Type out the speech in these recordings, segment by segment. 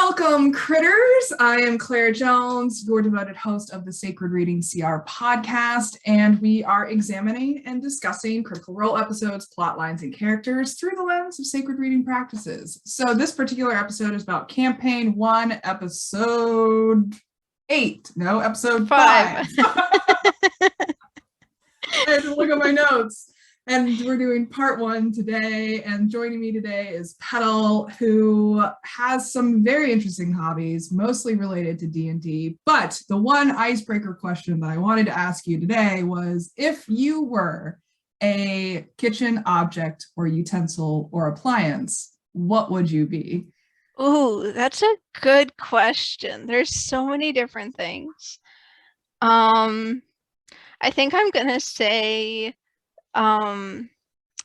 Welcome, critters. I am Claire Jones, your devoted host of the Sacred Reading CR podcast, and we are examining and discussing Critical Role episodes, plot lines, and characters through the lens of sacred reading practices. So this particular episode is about Campaign 1, Episode 8. No, Episode 5. I had to look at my notes. And we're doing part 1 today, and joining me today is Petall, who has some very interesting hobbies, mostly related to D&D. But the one icebreaker question that I wanted to ask you today was, if you were a kitchen object or utensil or appliance, what would you be? Ooh, that's a good question. There's so many different things. I think I'm gonna say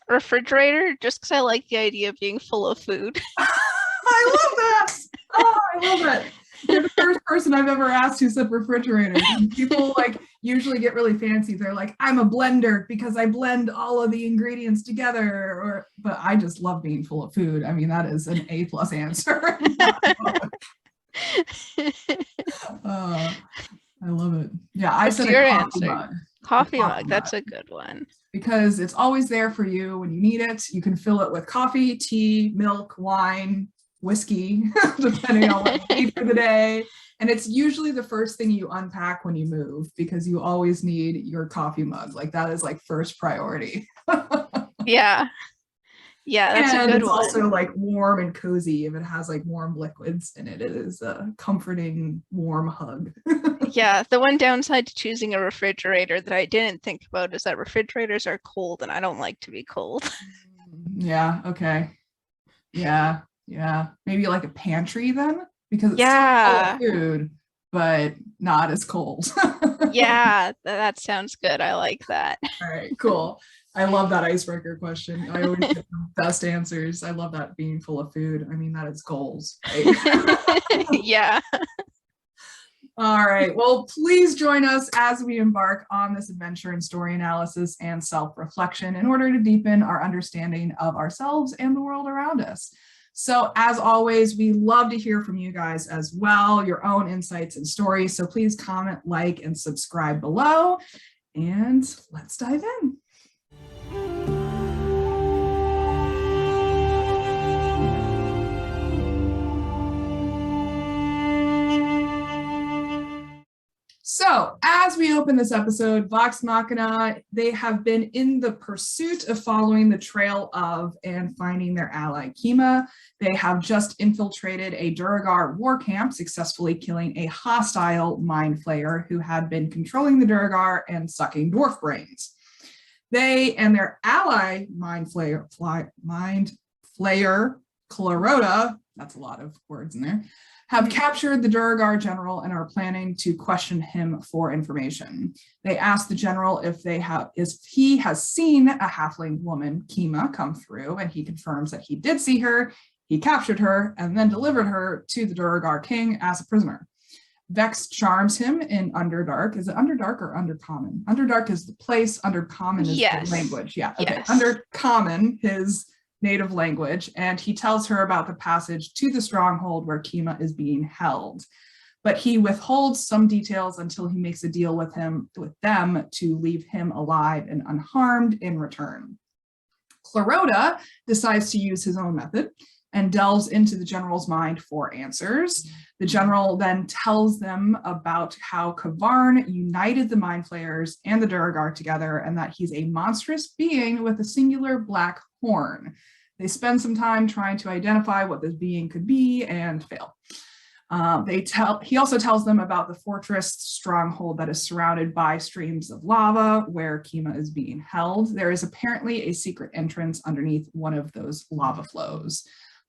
refrigerator, just because I like the idea of being full of food. I love that. Oh, I love it. You're the first person I've ever asked who said refrigerator. People usually get really fancy. They're like, I'm a blender because I blend all of the ingredients together. But I just love being full of food. I mean, that is an A+ answer. I love it. Yeah, I said a coffee mug. Coffee mug, that's a good one. Because it's always there for you when you need it. You can fill it with coffee, tea, milk, wine, whiskey, depending on what you need for the day. And it's usually the first thing you unpack when you move, because you always need your coffee mug. That is first priority. Yeah, that's a good one. It's also warm and cozy. If it has warm liquids in it, it is a comforting, warm hug. Yeah, the one downside to choosing a refrigerator that I didn't think about is that refrigerators are cold, and I don't like to be cold. Yeah, okay. Yeah. Maybe a pantry then, because it's still full of food, but not as cold. Yeah, that sounds good. I like that. All right, cool. I love that icebreaker question. I always get the best answers. I love that being full of food. I mean, that is goals, right? Yeah. All right. Well, please join us as we embark on this adventure in story analysis and self-reflection in order to deepen our understanding of ourselves and the world around us. So as always, we love to hear from you guys as well, your own insights and stories. So please comment, like, and subscribe below. And let's dive in. So as we open this episode, Vox Machina, they have been in the pursuit of following the trail of and finding their ally Kima. They have just infiltrated a Duergar war camp, successfully killing a hostile mind flayer who had been controlling the Duergar and sucking dwarf brains. They and their ally mind flayer Clarota, that's a lot of words in there, have captured the Duergar general and are planning to question him for information. They ask the general if he has seen a halfling woman, Kima, come through, and he confirms that he did see her. He captured her and then delivered her to the Duergar king as a prisoner. Vex charms him in Underdark. Is it Underdark or Undercommon? Underdark is the place, Undercommon is the language. Yeah, okay. Yes. Undercommon, his native language, and he tells her about the passage to the stronghold where Kima is being held. But he withholds some details until he makes a deal with them to leave him alive and unharmed in return. Clarota decides to use his own method and delves into the general's mind for answers. The general then tells them about how Kavarn united the Mind Flayers and the Duergar together, and that he's a monstrous being with a singular black horn. They spend some time trying to identify what this being could be and fail. He also tells them about the fortress stronghold that is surrounded by streams of lava where Kima is being held. There is apparently a secret entrance underneath one of those lava flows.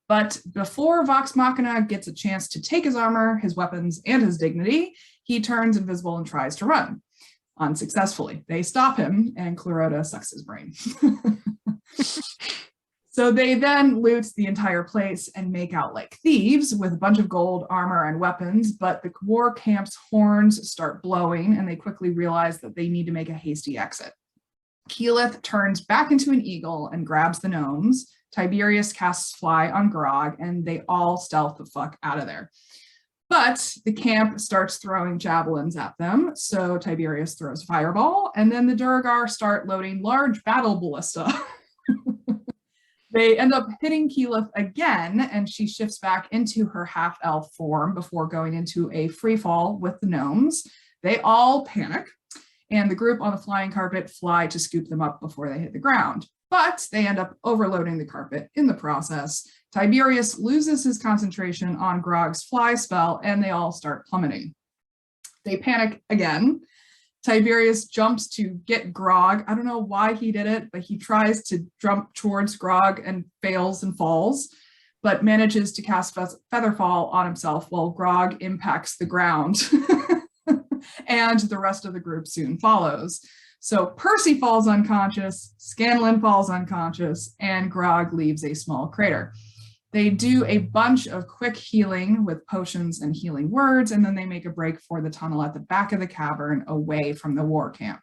But before Vox Machina gets a chance to take his armor, his weapons, and his dignity, he turns invisible and tries to run. Unsuccessfully. They stop him, and Clarota sucks his brain. So they then loot the entire place and make out like thieves with a bunch of gold, armor, and weapons, but the war camp's horns start blowing, and they quickly realize that they need to make a hasty exit. Keyleth turns back into an eagle and grabs the gnomes, Tiberius casts fly on Grog, and they all stealth the fuck out of there. But the camp starts throwing javelins at them, so Tiberius throws fireball, and then the Duergar start loading large battle ballista. They end up hitting Keyleth again, and she shifts back into her half-elf form before going into a free fall with the gnomes. They all panic, and the group on the flying carpet fly to scoop them up before they hit the ground. But they end up overloading the carpet in the process. Tiberius loses his concentration on Grog's fly spell, and they all start plummeting. They panic again. Tiberius jumps to get Grog. I don't know why he did it, but he tries to jump towards Grog and fails and falls, but manages to cast Featherfall on himself while Grog impacts the ground. And the rest of the group soon follows. So Percy falls unconscious, Scanlan falls unconscious, and Grog leaves a small crater. They do a bunch of quick healing with potions and healing words, and then they make a break for the tunnel at the back of the cavern away from the war camp.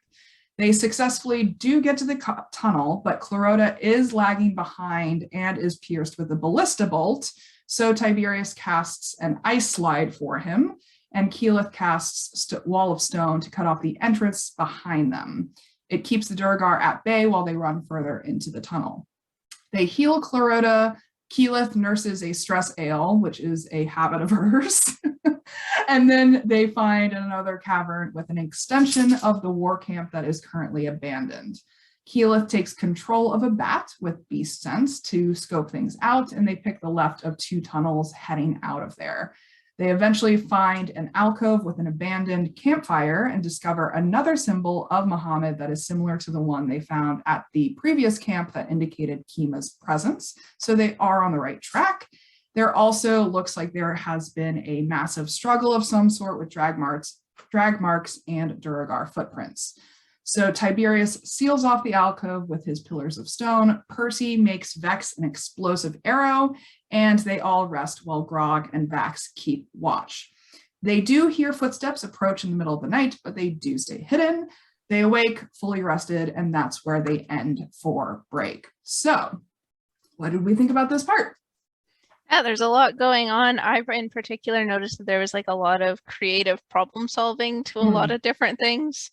They successfully do get to the tunnel, but Clarota is lagging behind and is pierced with a ballista bolt, so Tiberius casts an ice slide for him, and Keyleth casts Wall of Stone to cut off the entrance behind them. It keeps the Duergar at bay while they run further into the tunnel. They heal Clarota. Keyleth nurses a stress ale, which is a habit of hers. And then they find another cavern with an extension of the war camp that is currently abandoned. Keyleth takes control of a bat with beast sense to scope things out, and they pick the left of two tunnels heading out of there. They eventually find an alcove with an abandoned campfire and discover another symbol of Muhammad that is similar to the one they found at the previous camp that indicated Kima's presence. So they are on the right track. There also looks like there has been a massive struggle of some sort with drag marks and Duergar footprints. So Tiberius seals off the alcove with his pillars of stone. Percy makes Vex an explosive arrow, and they all rest while Grog and Vax keep watch. They do hear footsteps approach in the middle of the night, but they do stay hidden. They awake fully rested, and that's where they end for break. So what did we think about this part? Yeah, there's a lot going on. I, in particular, noticed that there was like a lot of creative problem solving to a lot of different things.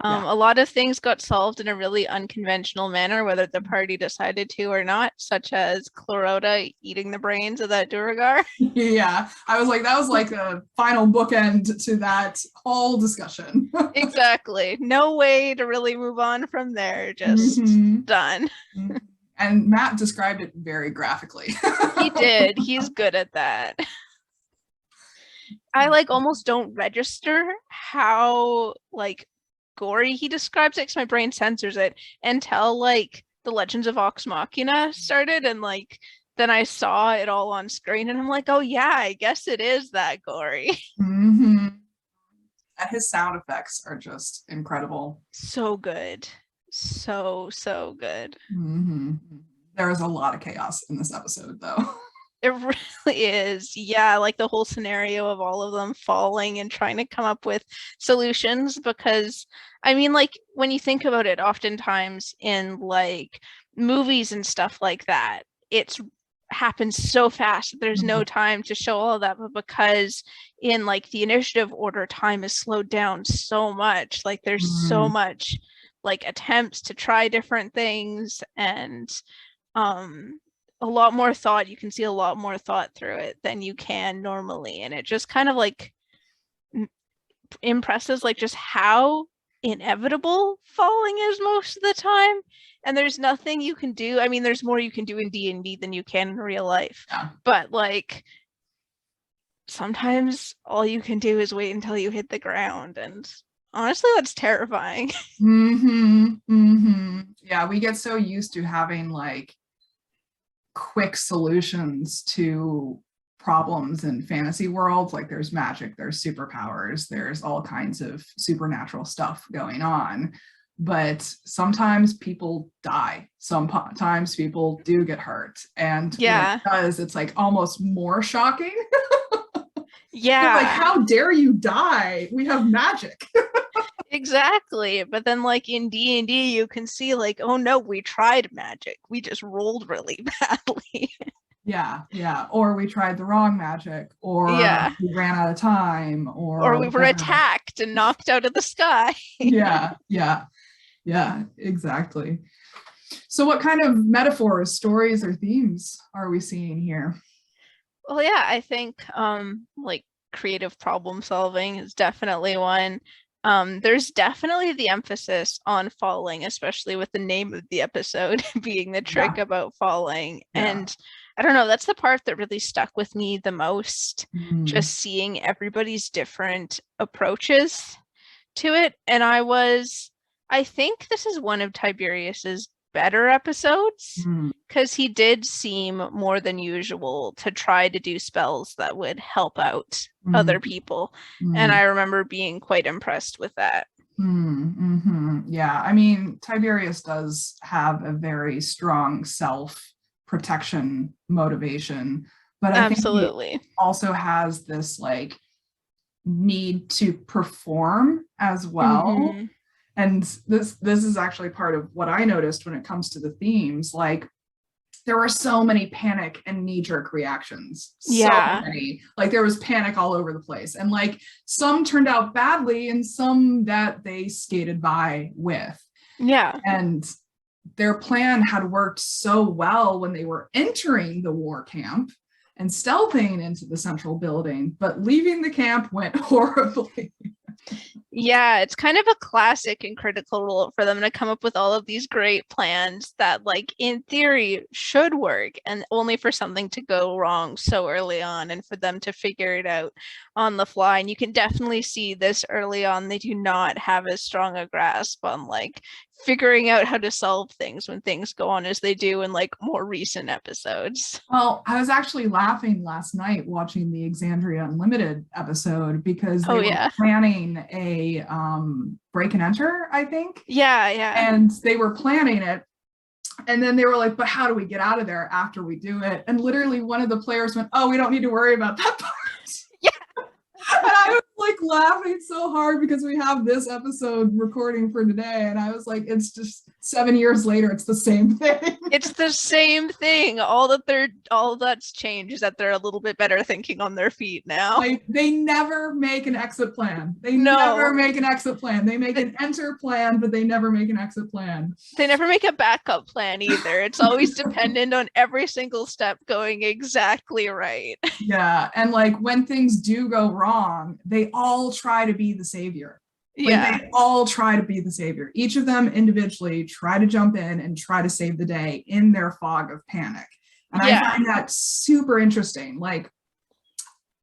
A lot of things got solved in a really unconventional manner, whether the party decided to or not, such as Clarota eating the brains of that Duergar. Yeah, I was like, that was like a final bookend to that whole discussion. Exactly. No way to really move on from there. Just done. And Matt described it very graphically. He did. He's good at that. I like almost don't register how like gory he describes it, because my brain censors it until like the Legends of Vox Machina started, and like then I saw it all on screen and I'm like, oh yeah, I guess it is that gory. And his sound effects are just incredible. So good. So good. There is a lot of chaos in this episode though. It really is. Yeah, like the whole scenario of all of them falling and trying to come up with solutions, because I mean, like when you think about it, oftentimes in like movies and stuff like that, it's happens so fast that there's no time to show all of that. But because in like the initiative order, time is slowed down so much, like there's so much like attempts to try different things, and a lot more thought. You can see a lot more thought through it than you can normally, and it just kind of like impresses like just how inevitable falling is most of the time, and there's nothing you can do. I mean, there's more you can do in D&D than you can in real life, but like sometimes all you can do is wait until you hit the ground, and honestly, that's terrifying. Yeah, we get so used to having like quick solutions to problems in fantasy worlds. Like there's magic, there's superpowers, there's all kinds of supernatural stuff going on. But sometimes people die. Sometimes people do get hurt. And when it does, it's like almost more shocking. Yeah. Like, how dare you die? We have magic. Exactly. But then like in D&D, you can see like, oh no, we tried magic. We just rolled really badly. Yeah. Or we tried the wrong magic, or Yeah. we ran out of time, Or or we were whatever. attacked and knocked out of the sky. Yeah, exactly. So what kind of metaphors, stories, or themes are we seeing here? Well, yeah, I think like creative problem solving is definitely one. There's definitely the emphasis on falling, especially with the name of the episode being the trick Yeah, about falling. yeah. And I don't know, that's the part that really stuck with me the most, Mm, just seeing everybody's different approaches to it. And I think this is one of Tiberius's better episodes mm, because he did seem more than usual to try to do spells that would help out mm, other people. And mm, I remember being quite impressed with that. Yeah, I mean, Tiberius does have a very strong self-protection motivation, but I think he Absolutely. also has this like need to perform as well. Hmm. And this is actually part of what I noticed when it comes to the themes. Like there were so many panic and knee-jerk reactions, so Yeah. many. Like there was panic all over the place, and like some turned out badly and some that they skated by with. Yeah. And their plan had worked so well when they were entering the war camp and stealthing into the central building, but leaving the camp went horribly. Yeah, it's kind of a classic and critical role for them to come up with all of these great plans that, like, in theory should work, and only for something to go wrong so early on and for them to figure it out on the fly. And you can definitely see this early on, they do not have as strong a grasp on like figuring out how to solve things when things go on as they do in like more recent episodes. Well, I was actually laughing last night watching the Exandria Unlimited episode because Oh they were yeah. planning a break and enter, I think, Yeah, yeah. and they were planning it. And then they were like, but how do we get out of there after we do it? And literally one of the players went, oh, we don't need to worry about that part. Yeah. And I was like laughing so hard because we have this episode recording for today. And I was like, it's just 7 years later, it's the same thing. It's the same thing. All that's changed is that they're a little bit better thinking on their feet now. Like they never make an exit plan. They No. never make an exit plan. They make an enter plan, but they never make an exit plan. They never make a backup plan either. It's always dependent on every single step going exactly right. Yeah. And like when things do go wrong, they all try to be the savior. Like Yeah. they all try to be the savior. Each of them individually try to jump in and try to save the day in their fog of panic. And Yeah. I find that super interesting. Like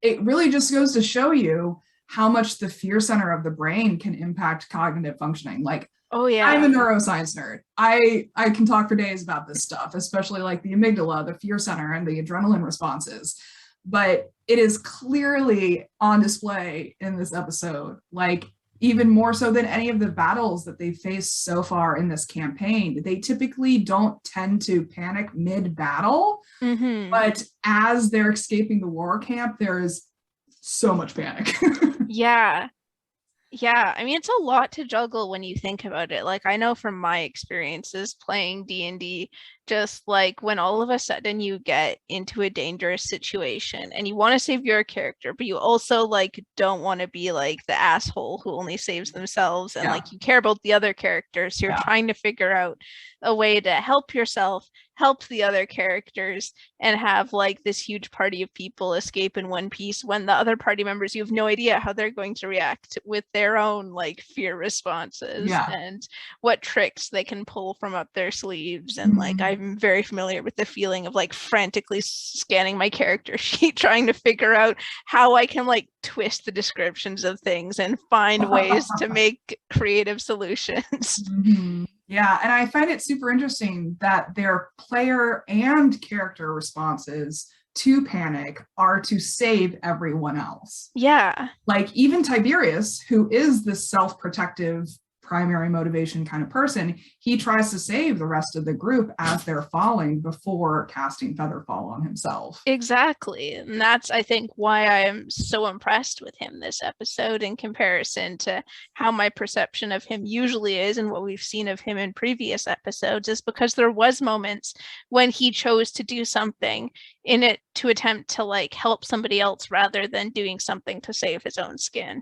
it really just goes to show you how much the fear center of the brain can impact cognitive functioning. Like Oh yeah. I'm a neuroscience nerd. I can talk for days about this stuff, especially like the amygdala, the fear center, and the adrenaline responses. But it is clearly on display in this episode, like even more so than any of the battles that they've faced so far in this campaign. They typically don't tend to panic mid-battle, but as they're escaping the war camp, there is so much panic. Yeah. Yeah, I mean it's a lot to juggle when you think about it. Like I know from my experiences playing D&D, just like when all of a sudden you get into a dangerous situation and you want to save your character, but you also like don't want to be like the asshole who only saves themselves, and Yeah. like you care about the other characters. So you're Yeah. trying to figure out a way to help yourself, help the other characters, and have like this huge party of people escape in one piece when the other party members, you have no idea how they're going to react with their own like fear responses Yeah. and what tricks they can pull from up their sleeves. And like I'm very familiar with the feeling of like frantically scanning my character sheet trying to figure out how I can like twist the descriptions of things and find ways to make creative solutions. Yeah, and I find it super interesting that their player and character responses to panic are to save everyone else. Yeah. Like even Tiberius, who is the self-protective primary motivation kind of person, he tries to save the rest of the group as they're falling before casting Featherfall on himself. Exactly. And that's, I think, why I am so impressed with him this episode in comparison to how my perception of him usually is and what we've seen of him in previous episodes, is because there was moments when he chose to do something in it to attempt to like help somebody else rather than doing something to save his own skin.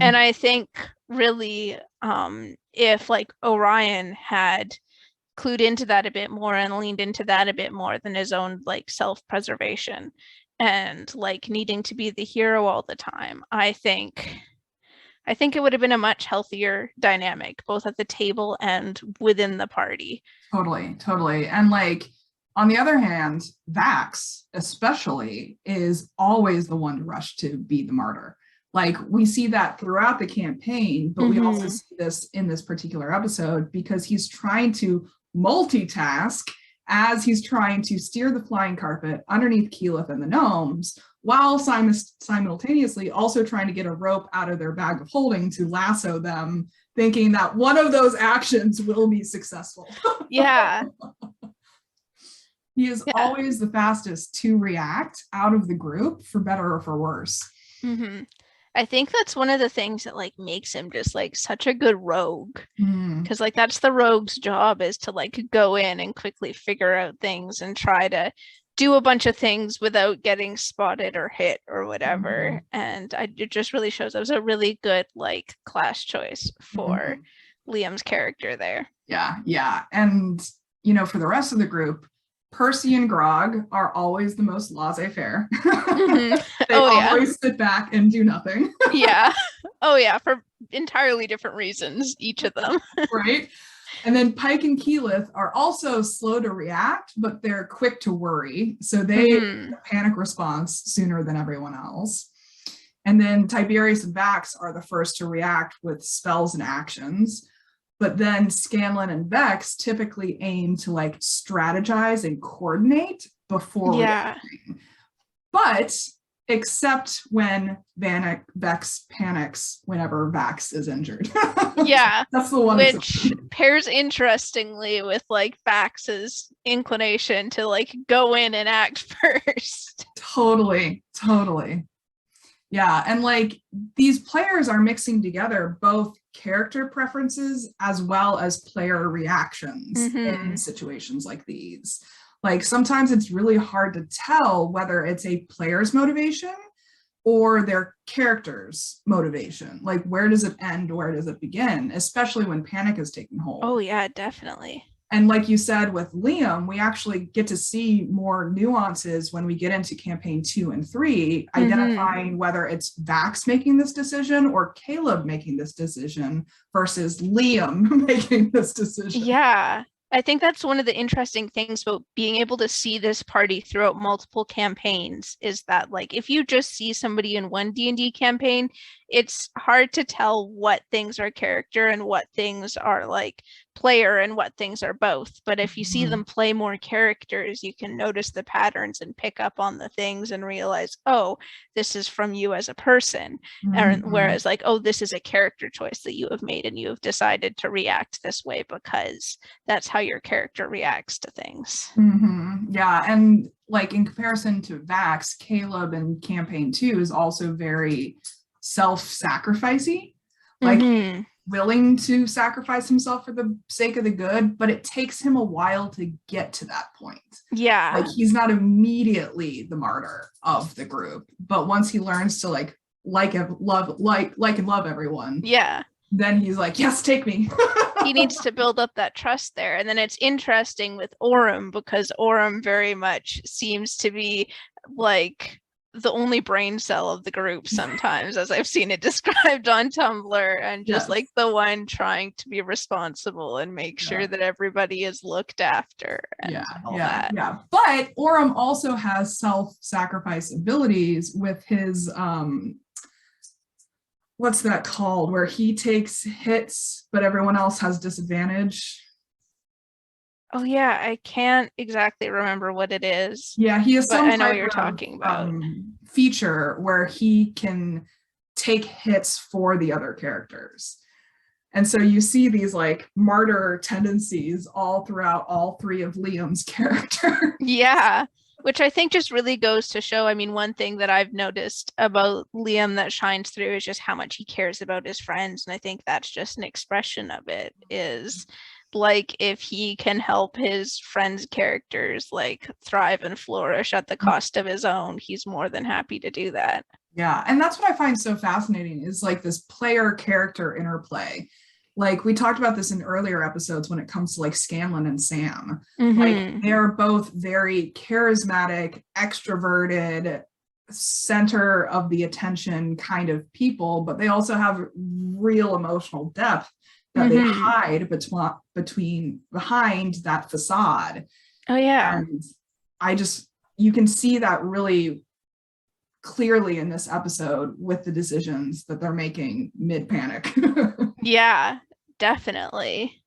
And I think really if like Orion had clued into that a bit more and leaned into that a bit more than his own like self-preservation and like needing to be the hero all the time, I think it would have been a much healthier dynamic, both at the table and within the party. Totally. And like, on the other hand, Vax especially is always the one to rush to be the martyr. Like, we see that throughout the campaign, but we also see this in this particular episode because he's trying to multitask as he's trying to steer the flying carpet underneath Keyleth and the gnomes, while simultaneously also trying to get a rope out of their bag of holding to lasso them, thinking that one of those actions will be successful. Yeah. He is always the fastest to react out of the group, for better or for worse. I think that's one of the things that like makes him just like such a good rogue, because like that's the rogue's job, is to like go in and quickly figure out things and try to do a bunch of things without getting spotted or hit or whatever. And it just really shows it was a really good like class choice for Liam's character there. Yeah. And you know, for the rest of the group, Percy and Grog are always the most laissez-faire. They always sit back and do nothing. For entirely different reasons, each of them. Right. And then Pike and Keyleth are also slow to react, but they're quick to worry. So they panic response sooner than everyone else. And then Tiberius and Vax are the first to react with spells and actions. But then Scanlan and Vex typically aim to like strategize and coordinate before reacting. But except when Vex panics whenever Vax is injured. That's the one. Which pairs interestingly with like Vax's inclination to like go in and act first. Totally. Yeah, and like these players are mixing together both character preferences as well as player reactions in situations like these. Like, sometimes it's really hard to tell whether it's a player's motivation or their character's motivation. Like, where does it end? Where does it begin? Especially when panic is taking hold. Oh yeah, definitely. And like you said with Liam, we actually get to see more nuances when we get into campaign 2 and 3, identifying whether it's Vax making this decision or Caleb making this decision versus Liam making this decision. Yeah. I think that's one of the interesting things about being able to see this party throughout multiple campaigns, is that like if you just see somebody in one D&D campaign, it's hard to tell what things are character and what things are like player and what things are both. But if you see them play more characters, you can notice the patterns and pick up on the things and realize, oh, this is from you as a person. And whereas like, oh, this is a character choice that you have made and you have decided to react this way because that's how your character reacts to things. Yeah, and like in comparison to Vax, Caleb in campaign 2 is also very self-sacrificey, like willing to sacrifice himself for the sake of the good, but it takes him a while to get to that point. Yeah, like he's not immediately the martyr of the group, but once he learns to like and love everyone, then he's like, yes, take me. He needs to build up that trust there. And then it's interesting with Orym, because Orym very much seems to be like the only brain cell of the group sometimes, as I've seen it described on Tumblr, and just like the one trying to be responsible and make sure that everybody is looked after and all that. But Orym also has self-sacrifice abilities with his what's that called, where he takes hits but everyone else has disadvantage. Oh yeah, I can't exactly remember what it is. Yeah, he has some I know what you're talking about. Feature where he can take hits for the other characters. And so you see these like martyr tendencies all throughout all three of Liam's characters. Yeah, which I think just really goes to show. I mean, one thing that I've noticed about Liam that shines through is just how much he cares about his friends. And I think that's just an expression of it, is like if he can help his friends' characters like thrive and flourish at the cost of his own, he's more than happy to do that. Yeah, and that's what I find so fascinating is like this player character interplay. Like we talked about this in earlier episodes when it comes to like Scanlan and Sam. Like they're both very charismatic, extroverted, center of the attention kind of people, but they also have real emotional depth that they hide behind that facade. Oh yeah. And you can see that really clearly in this episode with the decisions that they're making mid-panic. Yeah, definitely.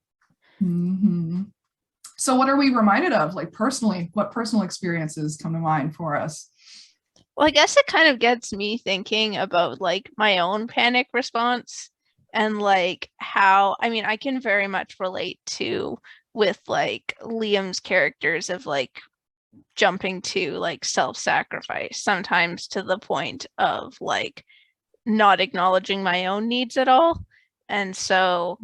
So what are we reminded of, like personally, what personal experiences come to mind for us? Well, I guess it kind of gets me thinking about like my own panic response and like how, I mean, I can very much relate to with like Liam's characters of like jumping to like self-sacrifice, sometimes to the point of like not acknowledging my own needs at all. And so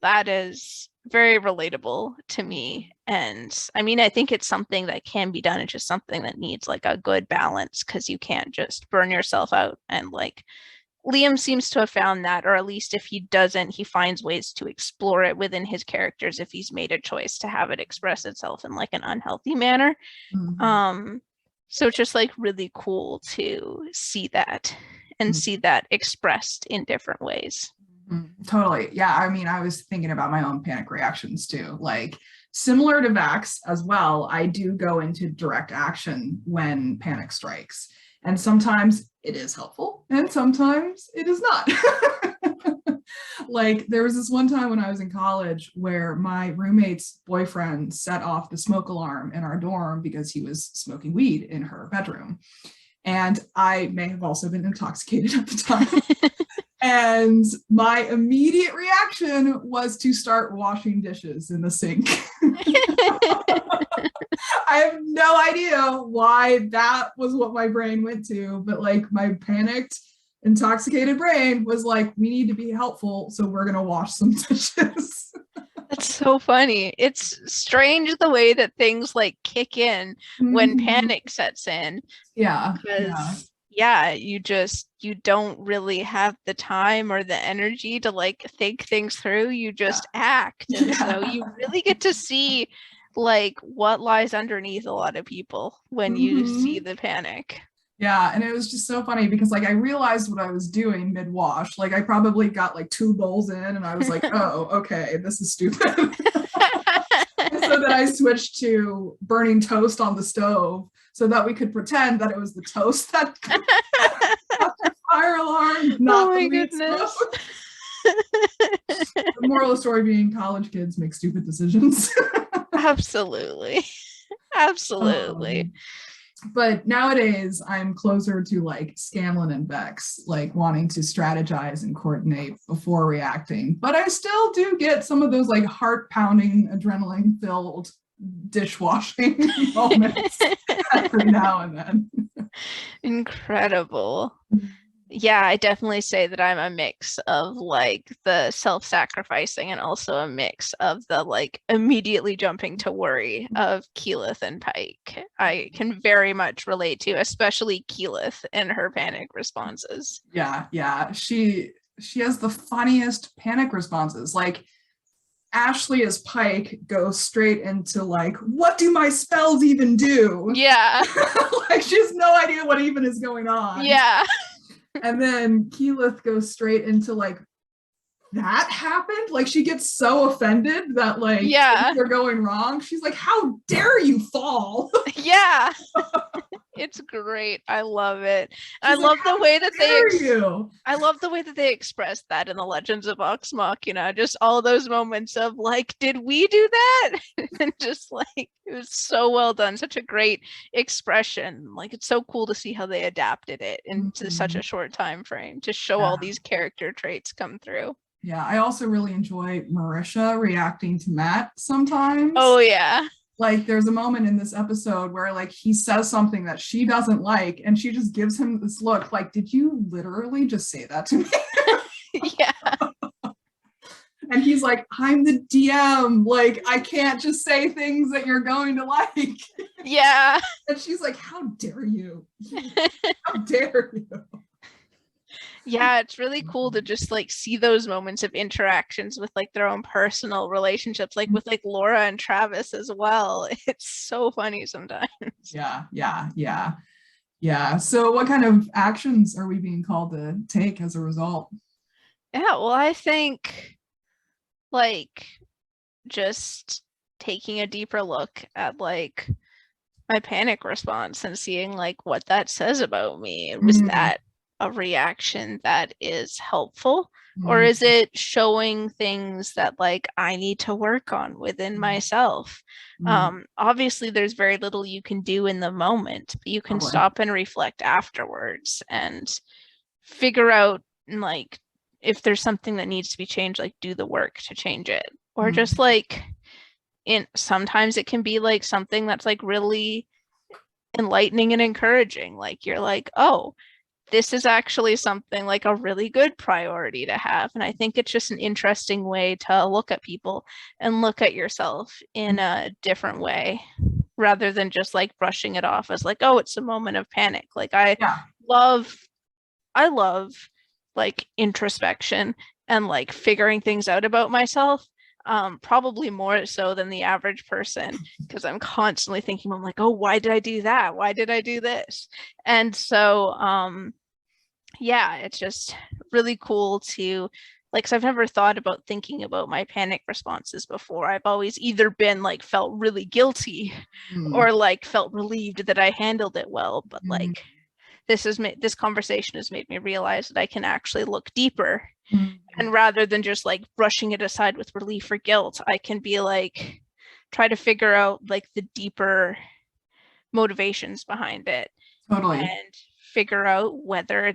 that is very relatable to me. And I mean, I think it's something that can be done. It's just something that needs like a good balance, because you can't just burn yourself out. And like Liam seems to have found that, or at least if he doesn't, he finds ways to explore it within his characters if he's made a choice to have it express itself in like an unhealthy manner. So it's just like really cool to see that and see that expressed in different ways. Totally. Yeah. I mean, I was thinking about my own panic reactions too. Like similar to Vax as well, I do go into direct action when panic strikes. And sometimes it is helpful and sometimes it is not. Like there was this one time when I was in college where my roommate's boyfriend set off the smoke alarm in our dorm because he was smoking weed in her bedroom. And I may have also been intoxicated at the time. And my immediate reaction was to start washing dishes in the sink. I have no idea why that was what my brain went to, but like my panicked, intoxicated brain was like, we need to be helpful, so we're going to wash some dishes. That's so funny. It's strange the way that things like kick in when panic sets in. Yeah. Because you don't really have the time or the energy to like think things through. You just act. And so you really get to see like what lies underneath a lot of people when you see the panic. Yeah, and it was just so funny because like I realized what I was doing mid-wash. Like I probably got like 2 bowls in and I was like, oh, okay, this is stupid. So then I switched to burning toast on the stove so that we could pretend that it was the toast that got the fire alarm, not oh my the goodness. The moral of the story being college kids make stupid decisions. Absolutely. Absolutely. But nowadays I'm closer to like Scanlan and Vex, like wanting to strategize and coordinate before reacting. But I still do get some of those like heart pounding, adrenaline filled dishwashing moments every now and then. Incredible. Yeah, I definitely say that I'm a mix of like the self-sacrificing and also a mix of the like immediately jumping to worry of Keyleth and Pike. I can very much relate to, especially Keyleth and her panic responses. Yeah. She has the funniest panic responses. Like Ashley as Pike goes straight into like, what do my spells even do? Yeah. Like she has no idea what even is going on. Yeah. And then Keyleth goes straight into like, that happened? Like she gets so offended that like things are going wrong. She's like, how dare you fall? Yeah. It's great. I love it. I love the way that I love the way that they express that in the Legends of Vox Machina. Just all those moments of like, did we do that? And just like it was so well done. Such a great expression. Like it's so cool to see how they adapted it into such a short time frame to show all these character traits come through. Yeah, I also really enjoy Marisha reacting to Matt sometimes. Oh yeah. Like there's a moment in this episode where like he says something that she doesn't like and she just gives him this look like, did you literally just say that to me? Yeah. And he's like, I'm the DM. Like, I can't just say things that you're going to like. Yeah. And she's like, how dare you? How dare you? Yeah, it's really cool to just like see those moments of interactions with like their own personal relationships, like with like Laura and Travis as well. It's so funny sometimes. Yeah. So what kind of actions are we being called to take as a result? Yeah, well, I think like just taking a deeper look at like my panic response and seeing like what that says about me. Was that a reaction that is helpful, or is it showing things that like I need to work on within myself? Obviously there's very little you can do in the moment, but you can stop and reflect afterwards and figure out like if there's something that needs to be changed, like do the work to change it, or just like sometimes it can be like something that's like really enlightening and encouraging, like you're like, oh, this is actually something like a really good priority to have. And I think it's just an interesting way to look at people and look at yourself in a different way rather than just like brushing it off as like, oh, it's a moment of panic. Like love like introspection and like figuring things out about myself, probably more so than the average person, because I'm constantly thinking, I'm like, oh, why did I do that? Why did I do this? And so yeah, it's just really cool to like, because I've never thought about thinking about my panic responses before. I've always either been like felt really guilty or like felt relieved that I handled it well, but like this conversation has made me realize that I can actually look deeper, and rather than just like brushing it aside with relief or guilt, I can be like try to figure out like the deeper motivations behind it. Totally. And figure out whether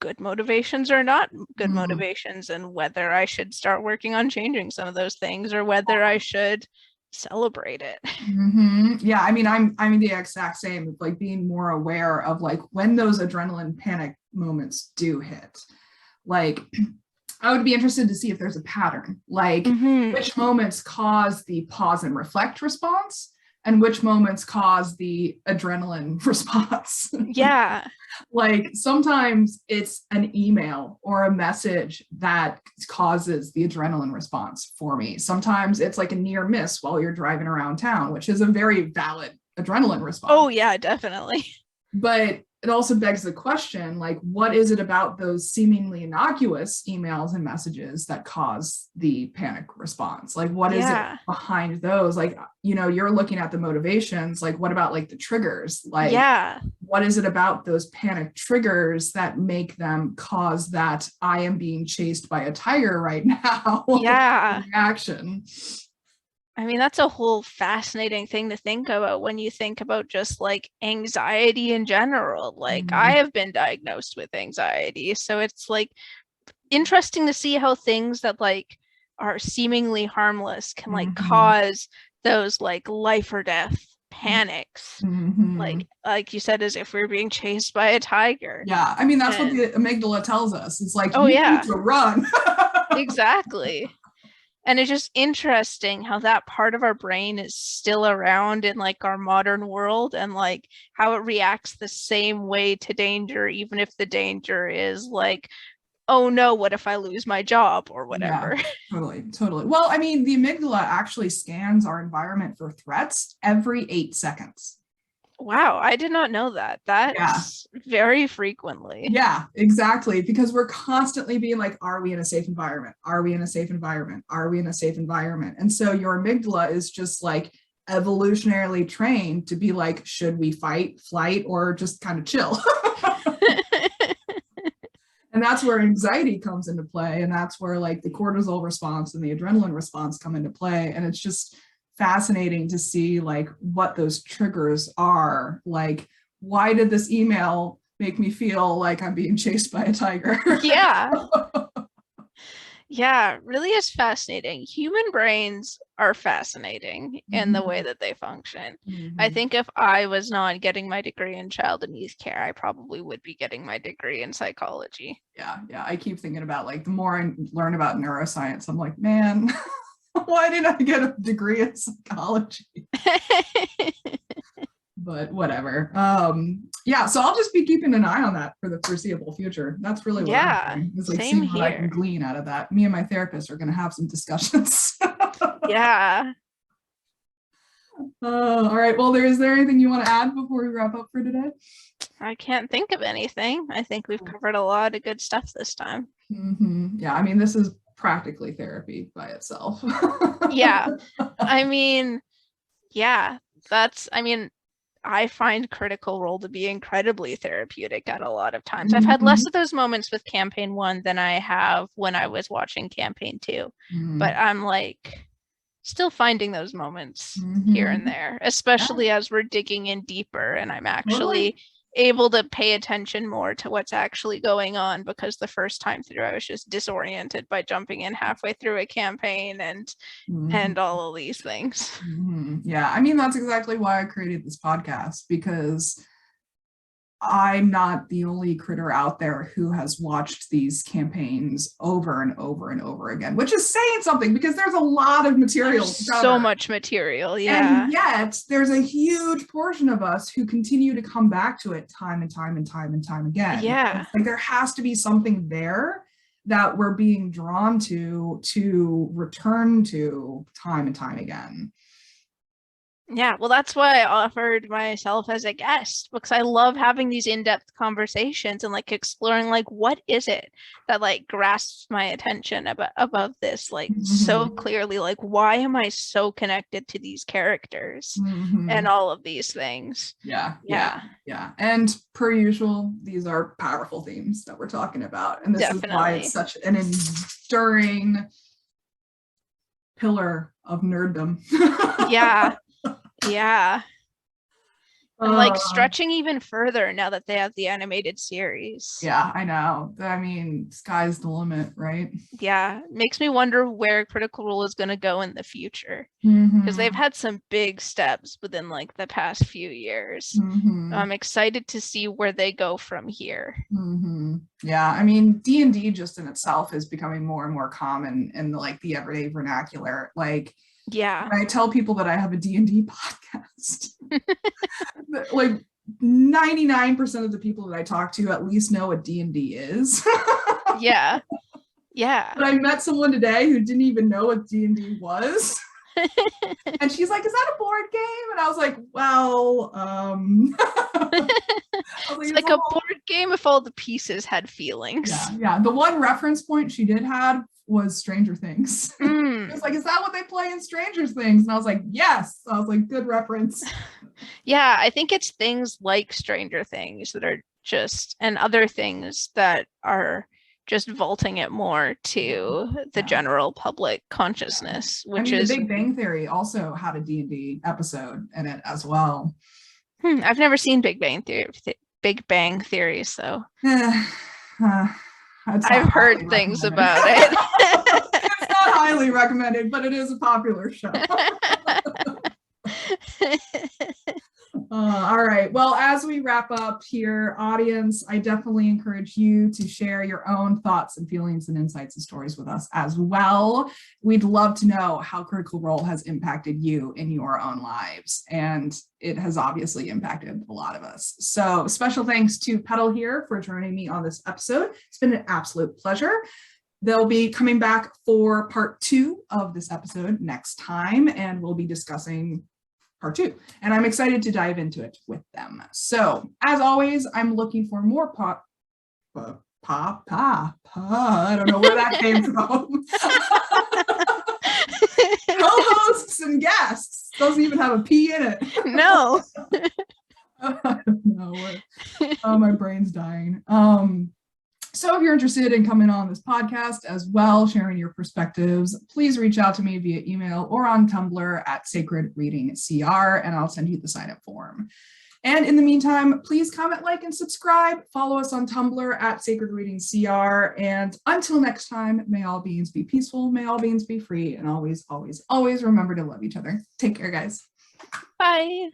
good motivations or not good motivations, and whether I should start working on changing some of those things or whether I should celebrate it. Yeah, I mean, I'm the exact same, like being more aware of like when those adrenaline panic moments do hit. Like I would be interested to see if there's a pattern, like which moments cause the pause and reflect response and which moments cause the adrenaline response. Yeah. Like sometimes it's an email or a message that causes the adrenaline response for me. Sometimes it's like a near miss while you're driving around town, which is a very valid adrenaline response. Oh yeah, definitely. But it also begs the question, like, what is it about those seemingly innocuous emails and messages that cause the panic response? Like, what is it behind those? Like, you know, you're looking at the motivations, like, what about like the triggers? Like, what is it about those panic triggers that make them cause that I am being chased by a tiger right now? Reaction. I mean, that's a whole fascinating thing to think about when you think about just like anxiety in general. Like I have been diagnosed with anxiety, so it's like interesting to see how things that like are seemingly harmless can like cause those like life or death panics. Like you said, as if we were being chased by a tiger. Yeah, I mean, that's what the amygdala tells us. It's like, you need to run. Exactly. And it's just interesting how that part of our brain is still around in like our modern world, and like how it reacts the same way to danger, even if the danger is like, oh no, what if I lose my job or whatever. Yeah, totally. Well, I mean, the amygdala actually scans our environment for threats every 8 seconds. Wow, I did not know that. That's very frequently. Yeah, exactly. Because we're constantly being like, are we in a safe environment? Are we in a safe environment? Are we in a safe environment? And so your amygdala is just like evolutionarily trained to be like, should we fight, flight, or just kind of chill? And that's where anxiety comes into play. And that's where like the cortisol response and the adrenaline response come into play. And it's just fascinating to see like what those triggers are. Like, why did this email make me feel like I'm being chased by a tiger? Yeah, really is fascinating. Human brains are fascinating in the way that they function. I Mhm. think if I was not getting my degree in child and youth care, I probably would be getting my degree in psychology. Yeah, yeah. I keep thinking about like the more I learn about neuroscience, I'm like, man, why didn't I get a degree in psychology? But whatever. Yeah, so I'll just be keeping an eye on that for the foreseeable future. That's really what I'm Yeah, doing, is like same seeing what I can here. glean out of that. Me and my therapist are going to have some discussions. Yeah. All right. Well, is there anything you want to add before we wrap up for today? I can't think of anything. I think we've covered a lot of good stuff this time. Yeah, I mean, this is practically therapy by itself. Yeah. I mean, yeah, I mean, I find Critical Role to be incredibly therapeutic at a lot of times. I've had less of those moments with Campaign 1 than I have when I was watching Campaign 2, but I'm like still finding those moments here and there, especially as we're digging in deeper and I'm actually able to pay attention more to what's actually going on, because the first time through I was just disoriented by jumping in halfway through a campaign and all of these things. Yeah, I mean, that's exactly why I created this podcast, because I'm not the only critter out there who has watched these campaigns over and over and over again, which is saying something, because there's a lot of material. So much material, yeah. And yet there's a huge portion of us who continue to come back to it time and time and time and time again. Yeah. Like there has to be something there that we're being drawn to return to time and time again. Yeah, well, that's why I offered myself as a guest, because I love having these in-depth conversations and like exploring like what is it that like grasps my attention above this like so clearly, like why am I so connected to these characters and all of these things. Yeah. And per usual, these are powerful themes that we're talking about, and this is why it's such an enduring pillar of nerddom. Yeah. And like stretching even further now that they have the animated series. Yeah, I know. I mean, sky's the limit, right? Yeah, it makes me wonder where Critical Role is going to go in the future, because they've had some big steps within like the past few years. I'm excited to see where they go from here. Yeah, I mean, D&D just in itself is becoming more and more common in like the everyday vernacular. Like, yeah, when I tell people that I have a D&D podcast, like 99% of the people that I talk to at least know what D&D is. Yeah. But I met someone today who didn't even know what D&D was. And she's like, is that a board game? And I was like, well, it's like a board game if all the pieces had feelings. Yeah. The one reference point she did have was Stranger Things. It was like, is that what they play in Stranger Things? And I was like, yes. I was like, good reference. Yeah, I think it's things like Stranger Things that are just, and other things that are just vaulting it more to the general public consciousness, which is The Big Bang Theory also had a D&D episode in it as well. I've never seen Big Bang Theory, so I've heard things about it. It's not highly recommended, but it is a popular show. All right. Well, as we wrap up here, audience, I definitely encourage you to share your own thoughts and feelings and insights and stories with us as well. We'd love to know how Critical Role has impacted you in your own lives, and it has obviously impacted a lot of us. So special thanks to Petall here for joining me on this episode. It's been an absolute pleasure. They'll be coming back for part 2 of this episode next time, and we'll be discussing part 2, and I'm excited to dive into it with them. So as always, I'm looking for more I don't know where that came from. Co-hosts and guests. Doesn't even have a P in it. No. I don't know. Oh, my brain's dying. So if you're interested in coming on this podcast as well, sharing your perspectives, please reach out to me via email or on Tumblr at Sacred Reading CR, and I'll send you the sign-up form. And in the meantime, please comment, like, and subscribe. Follow us on Tumblr at Sacred Reading CR. And until next time, may all beings be peaceful, may all beings be free, and always, always, always remember to love each other. Take care, guys. Bye.